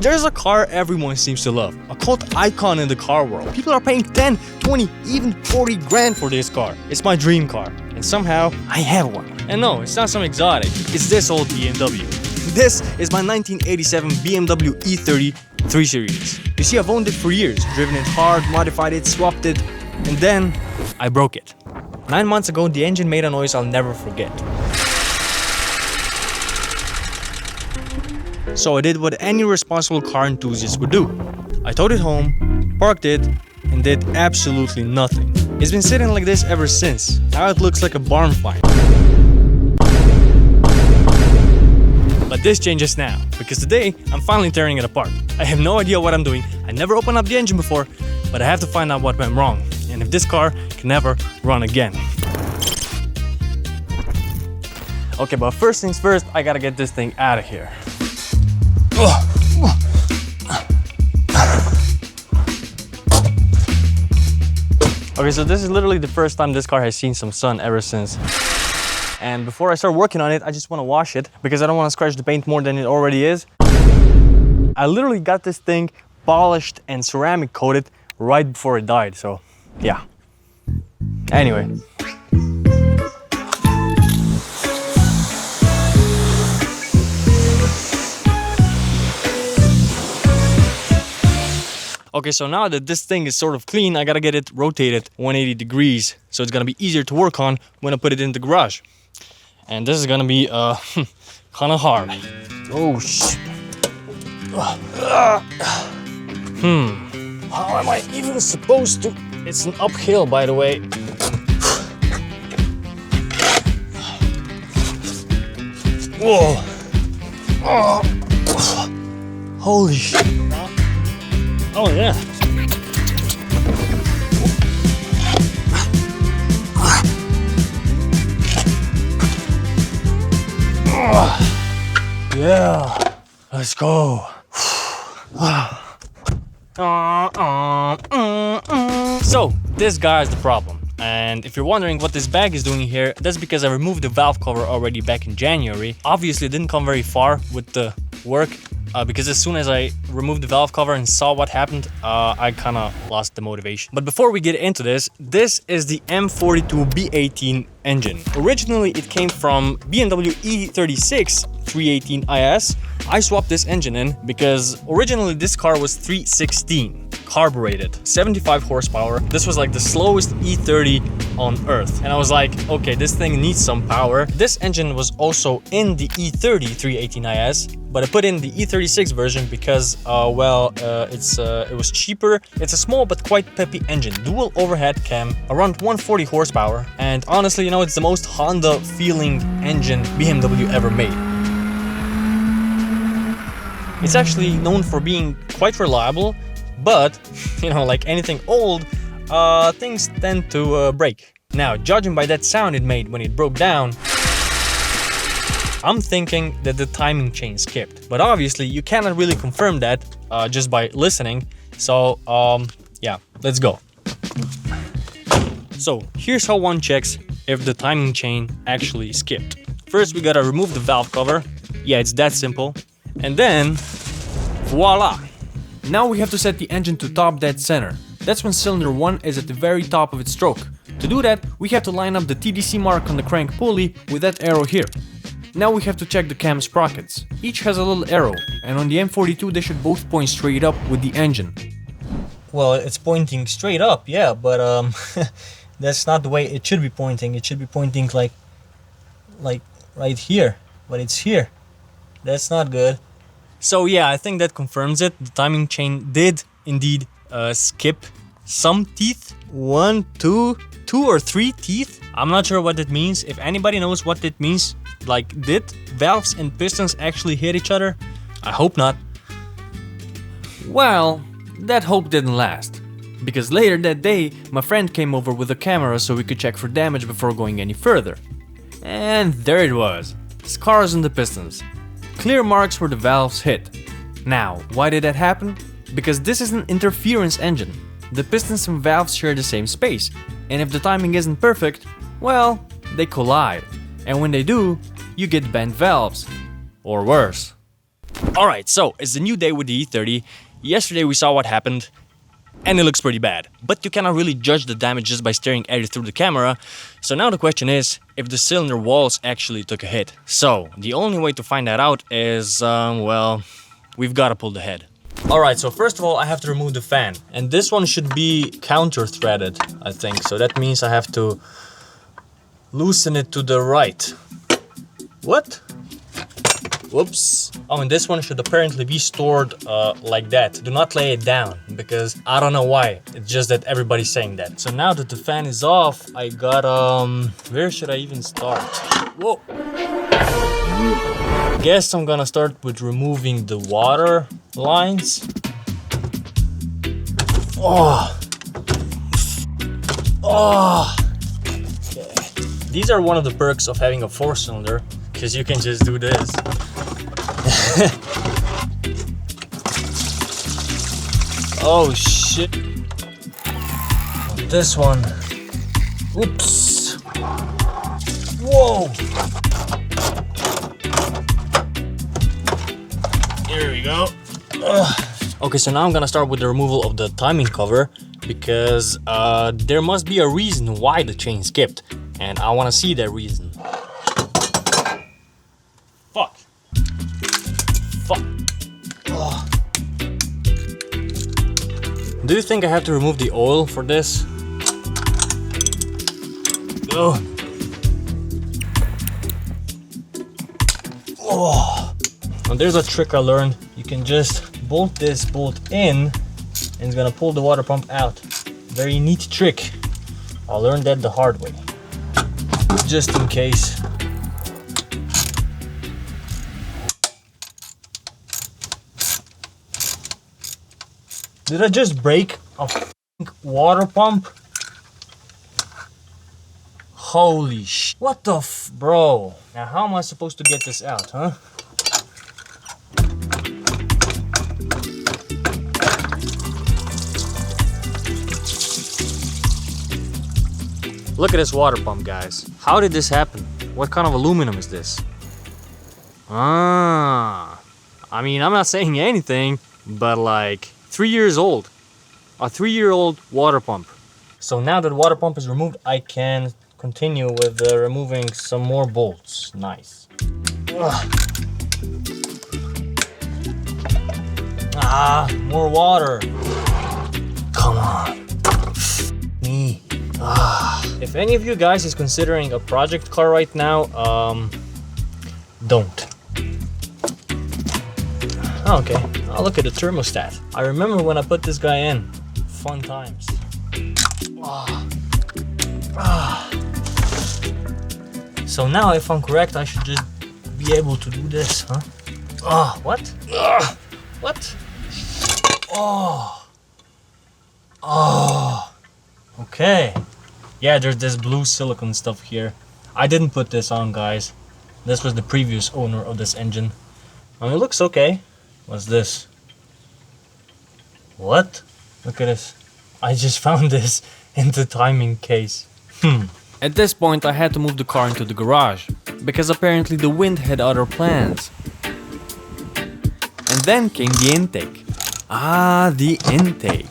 There's a car everyone seems to love, a cult icon in the car world. People are paying 10, 20, even 40 grand for this car. It's my dream car, and somehow I have one. And no, it's not some exotic, it's this old BMW. This is my 1987 BMW E30 3 Series. You see, I've owned it for years, driven it hard, modified it, swapped it, and then I broke it. 9 months ago, the engine made a noise I'll never forget. So I did what any responsible car enthusiast would do. I towed it home, parked it, and did absolutely nothing. It's been sitting like this ever since. Now it looks like a barn find. But this changes now, because today I'm finally tearing it apart. I have no idea what I'm doing. I never opened up the engine before, but I have to find out what went wrong and if this car can never run again. Okay, but first things first, I gotta get this thing out of here. Okay, so this is literally the first time this car has seen some sun ever since. And before I start working on it, I just want to wash it because I don't want to scratch the paint more than it already is. I literally got this thing polished and ceramic coated right before it died, so yeah. Anyway. Okay, so now that this thing is sort of clean, I gotta get it rotated 180 degrees, so it's gonna be easier to work on when I put it in the garage. And this is gonna be kind of hard. Oh shit. How am I even supposed to? It's an uphill, by the way. Whoa. Oh. Holy shit. Oh yeah. Yeah, let's go. So, this guy is the problem. And if you're wondering what this bag is doing here, that's because I removed the valve cover already back in January. Obviously, it didn't come very far with the work because as soon as I removed the valve cover and saw what happened, I kind of lost the motivation. But before we get into this, this is the M42 B18 engine. Originally, it came from BMW E36 318 IS. I swapped this engine in because originally this car was 316 carbureted, 75 horsepower. This was like the slowest E30 on earth. And I was like, okay, this thing needs some power. This engine was also in the E30 318 IS, but I put in the E36 version because, it was cheaper. It's a small but quite peppy engine, dual overhead cam, around 140 horsepower. And honestly, you know, it's the most Honda feeling engine BMW ever made. It's actually known for being quite reliable, but, you know, like anything old, things tend to break. Now, judging by that sound it made when it broke down, I'm thinking that the timing chain skipped. But obviously, you cannot really confirm that just by listening. So, yeah, let's go. So, here's how one checks if the timing chain actually skipped. First, we gotta remove the valve cover. Yeah, it's that simple. And then, voila! Now we have to set the engine to top dead center. That's when cylinder 1 is at the very top of its stroke. To do that, we have to line up the TDC mark on the crank pulley with that arrow here. Now we have to check the cam sprockets. Each has a little arrow, and on the M42 they should both point straight up with the engine. Well, it's pointing straight up, yeah, but that's not the way it should be pointing. It should be pointing like right here, but it's here. That's not good. So yeah, I think that confirms it. The timing chain did indeed skip some teeth. 1, 2 or 3 teeth. I'm not sure what that means. If anybody knows what that means, like, did valves and pistons actually hit each other? I hope not. Well, that hope didn't last. Because later that day, my friend came over with a camera so we could check for damage before going any further. And there it was. Scars on the pistons. Clear marks where the valves hit. Now, why did that happen? Because this is an interference engine. The pistons and valves share the same space, and if the timing isn't perfect, well, they collide. And when they do, you get bent valves. Or worse. Alright, so it's a new day with the E30. Yesterday we saw what happened, and it looks pretty bad. But you cannot really judge the damage just by staring at it through the camera. So now the question is, if the cylinder walls actually took a hit. So, the only way to find that out is, well, we've got to pull the head. Alright, so first of all, I have to remove the fan. And this one should be counter-threaded, I think. So that means I have to loosen it to the right. What? Whoops. Oh, and this one should apparently be stored like that. Do not lay it down, because I don't know why. It's just that everybody's saying that. So now that the fan is off, I got, where should I even start? Whoa. Guess I'm gonna start with removing the water lines. Oh. Oh. Okay. These are one of the perks of having a 4-cylinder, because you can just do this. Oh shit. This one. Oops. Whoa. Here we go. Okay, so now I'm gonna start with the removal of the timing cover, because there must be a reason why the chain skipped, and I want to see that reason. Fuck. Fuck. Ugh. Do you think I have to remove the oil for this? Oh. Oh. And there's a trick I learned. You can just bolt this bolt in, and it's gonna pull the water pump out. Very neat trick. I learned that the hard way. Just in case. Did I just break a water pump? Holy sh... What the f... Bro. Now how am I supposed to get this out, huh? Look at this water pump, guys. How did this happen? What kind of aluminum is this? Ah... I mean, I'm not saying anything, but like... 3 years old. A 3-year-old water pump. So now that the water pump is removed, I can continue with removing some more bolts. Nice. Ugh. Ah, more water. Come on. Me. Ah. If any of you guys is considering a project car right now, don't. Okay, I'll look at the thermostat. I remember when I put this guy in. Fun times. Ah. Ah. So now, if I'm correct, I should just be able to do this, huh? Ah, what? What? Oh. Oh. Okay. Yeah, there's this blue silicone stuff here. I didn't put this on, guys. This was the previous owner of this engine. I mean, it looks okay. What's this? What? Look at this. I just found this in the timing case. At this point I had to move the car into the garage, because apparently the wind had other plans. And then came the intake. Ah, the intake.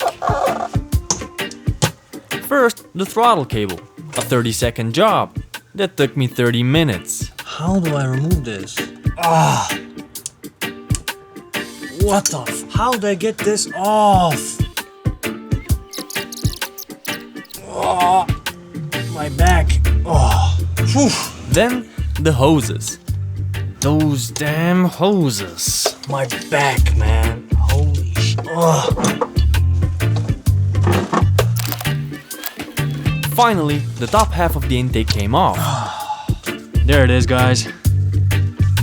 First, the throttle cable. A 30-second job. That took me 30 minutes. How do I remove this? Ah! What the f... How do I get this off? Oh, my back. Oh. Whew. Then the hoses. Those damn hoses. My back, man. Holy sh... Oh. Finally, the top half of the intake came off. There it is, guys.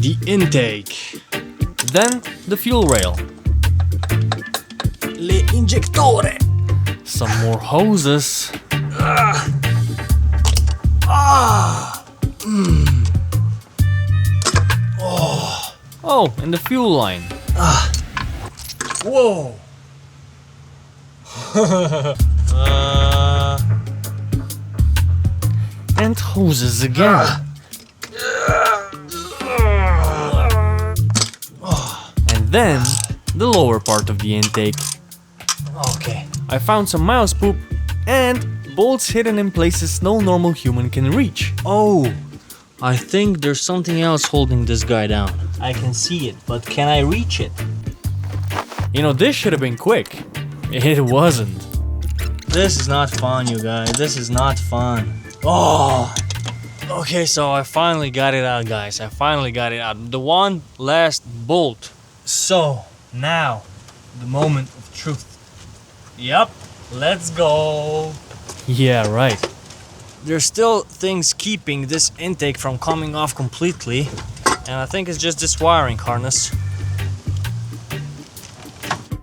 The intake. Then the fuel rail. Le injectore. Some more hoses. Oh, and the fuel line. Whoa. And hoses again. And Then, the lower part of the intake. Okay. I found some mouse poop and bolts hidden in places no normal human can reach. Oh, I think there's something else holding this guy down. I can see it, but can I reach it? You know, this should have been quick. It wasn't. This is not fun, you guys. This is not fun. Oh. Okay, so I finally got it out, guys. I finally got it out. The one last bolt. So, now, the moment of truth. Yep, let's go. Yeah, right. There's still things keeping this intake from coming off completely. And I think it's just this wiring harness.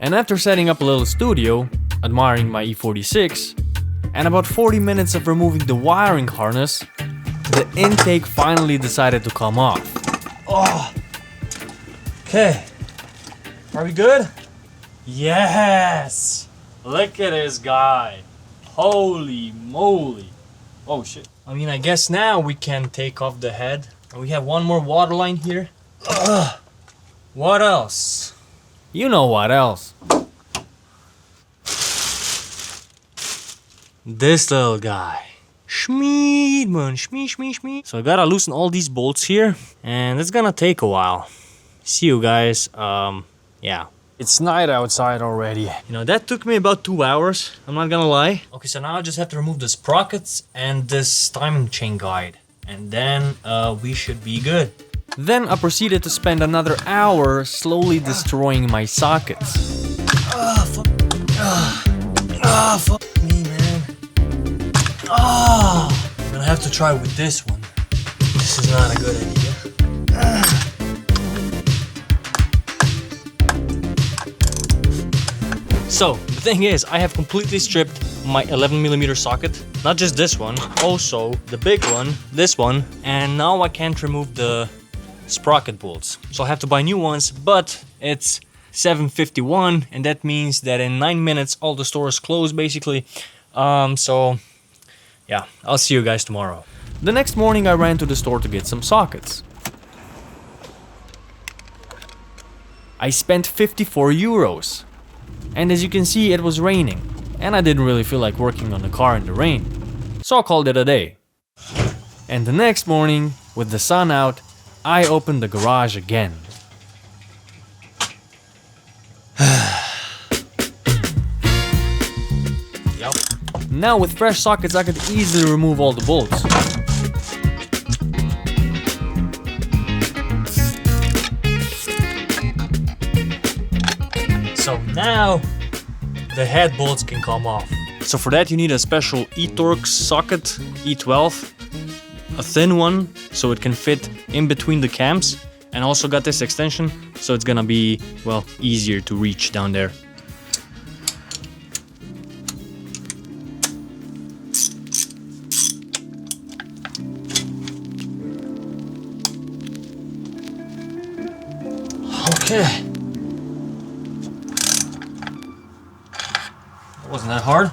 And after setting up a little studio, admiring my E46, and about 40 minutes of removing the wiring harness, the intake finally decided to come off. Oh. Okay. Are we good? Yes. Look at this guy. Holy moly. Oh shit. I mean, I guess now we can take off the head. And we have one more water line here. Ugh. What else? You know what else? This little guy. Schmeed, man. Schmeed. So I gotta loosen all these bolts here. And it's gonna take a while. See you guys. Yeah. It's night outside already. You know, that took me about 2 hours. I'm not gonna lie. Okay, so now I just have to remove the sprockets and this timing chain guide. And then we should be good. Then I proceeded to spend another hour slowly destroying my sockets. Fuck me, man. I'm gonna have to try with this one. This is not a good idea. So, the thing is, I have completely stripped my 11mm socket. Not just this one, also the big one, this one, and now I can't remove the sprocket bolts. So I have to buy new ones, but it's 7:51, and that means that in 9 minutes all the stores close basically. So yeah, I'll see you guys tomorrow. The next morning I ran to the store to get some sockets. I spent 54 euros. And as you can see, it was raining, and I didn't really feel like working on the car in the rain. So I called it a day. And the next morning, with the sun out, I opened the garage again. Yep. Now with fresh sockets I could easily remove all the bolts. So now the head bolts can come off. So for that you need a special eTorx socket, E12, a thin one so it can fit in between the cams, and also got this extension so it's gonna be, well, easier to reach down there. Okay. Wasn't that hard?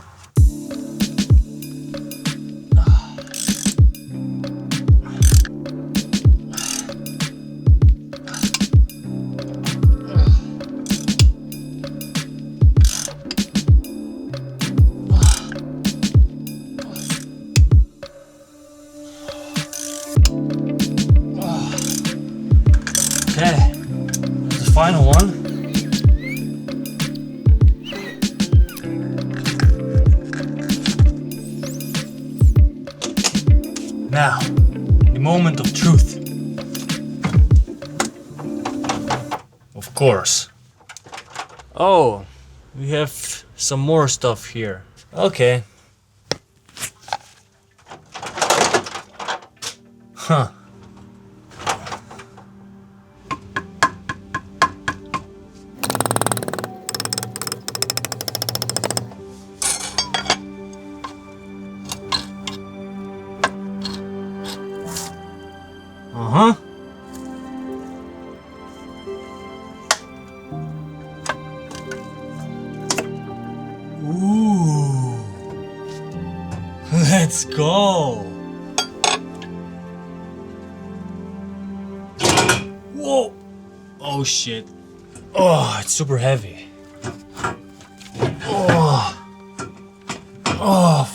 Okay, the final one. Now, the moment of truth. Of course. Oh, we have some more stuff here. Okay. Huh. Uh-huh. Ooh. Let's go. Whoa. Oh shit. Oh, it's super heavy. Oh. Oh,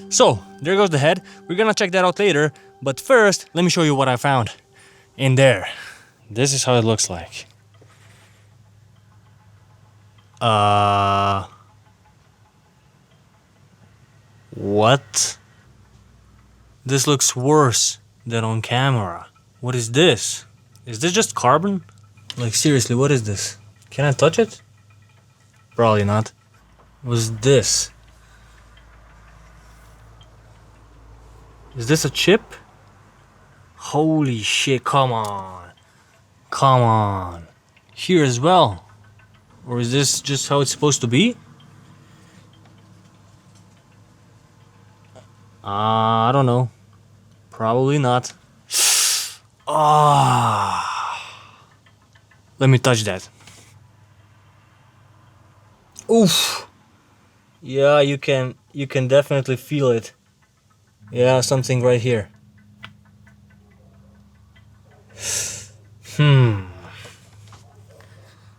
so, there goes the head. We're gonna check that out later, but first, let me show you what I found in there. This is how it looks like. What? This looks worse than on camera. What is this? Is this just carbon? Like, seriously, what is this? Can I touch it? Probably not. What's this? Is this a chip? Holy shit, come on. Come on. Here as well. Or is this just how it's supposed to be? I don't know. Probably not. Let me touch that. Oof. Yeah, you can definitely feel it. Yeah, something right here.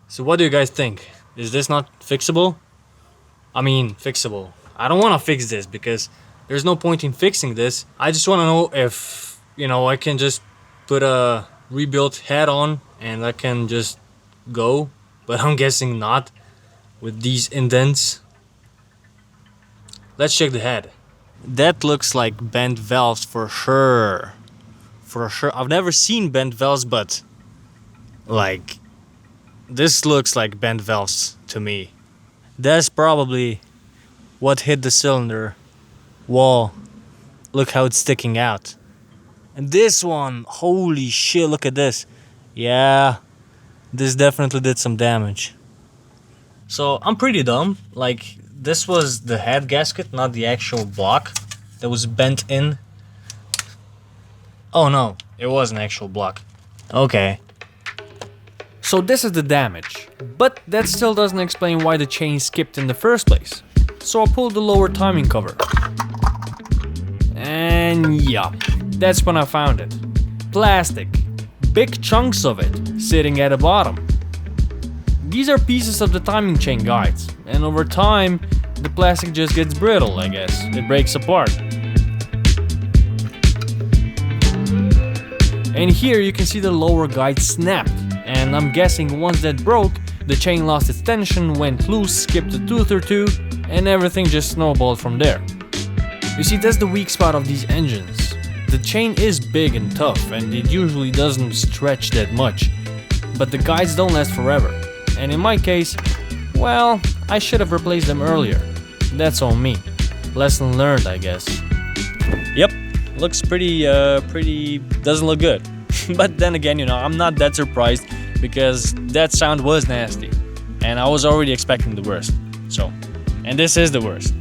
So what do you guys think? Is this not fixable? I mean, fixable. I don't want to fix this because there's no point in fixing this. I just want to know if, you know, I can just put a rebuilt head on and I can just go. But I'm guessing not with these indents. Let's check the head. That looks like bent valves for sure. For sure. I've never seen bent valves, but like this looks like bent valves to me. That's probably what hit the cylinder wall. Look how it's sticking out. And this one, holy shit, look at this. Yeah, this definitely did some damage. So I'm pretty dumb. Like, this was the head gasket, not the actual block that was bent in. Oh no, it was an actual block. Okay. So this is the damage, but that still doesn't explain why the chain skipped in the first place. So I pulled the lower timing cover. And yeah, that's when I found it. Plastic, big chunks of it, sitting at the bottom. These are pieces of the timing chain guides, and over time, the plastic just gets brittle, I guess. It breaks apart. And here you can see the lower guide snapped, and I'm guessing once that broke, the chain lost its tension, went loose, skipped a tooth or two, and everything just snowballed from there. You see, that's the weak spot of these engines. The chain is big and tough, and it usually doesn't stretch that much, but the guides don't last forever. And in my case, well, I should have replaced them earlier. That's on me. Lesson learned, I guess. Yep, looks pretty doesn't look good. But then again, you know, I'm not that surprised because that sound was nasty. And I was already expecting the worst. So, and this is the worst,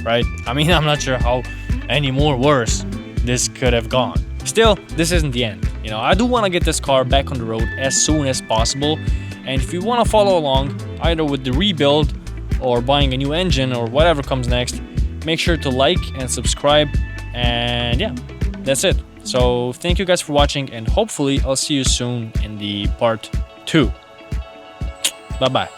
right? I mean, I'm not sure how any more worse this could have gone. Still, this isn't the end. You know, I do want to get this car back on the road as soon as possible. And if you want to follow along, either with the rebuild or buying a new engine or whatever comes next, make sure to like and subscribe. And yeah, that's it. So thank you guys for watching, and hopefully I'll see you soon in the part 2. Bye bye.